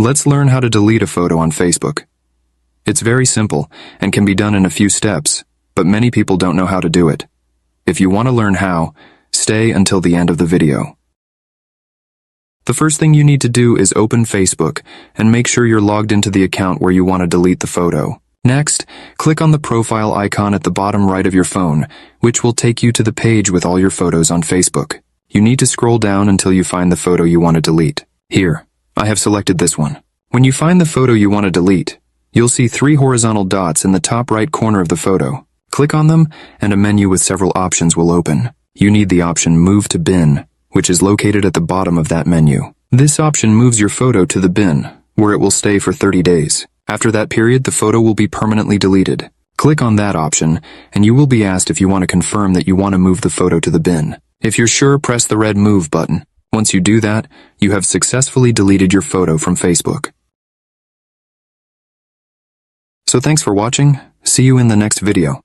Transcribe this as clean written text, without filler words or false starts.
Let's learn how to delete a photo on Facebook. It's very simple and can be done in a few steps, but many people don't know how to do it. If you want to learn how, stay until the end of the video. The first thing you need to do is open Facebook and make sure you're logged into the account where you want to delete the photo. Next, click on the profile icon at the bottom right of your phone, which will take you to the page with all your photos on Facebook. You need to scroll down until you find the photo you want to delete. Here, I have selected this one. When you find the photo you want to delete, you'll see 3 horizontal dots in the top right corner of the photo. Click on them, and a menu with several options will open. You need the option Move to Bin, which is located at the bottom of that menu. This option moves your photo to the bin, where it will stay for 30 days. After that period, the photo will be permanently deleted. Click on that option, and you will be asked if you want to confirm that you want to move the photo to the bin. If you're sure, press the red Move button. Once you do that, you have successfully deleted your photo from Facebook. So thanks for watching. See you in the next video.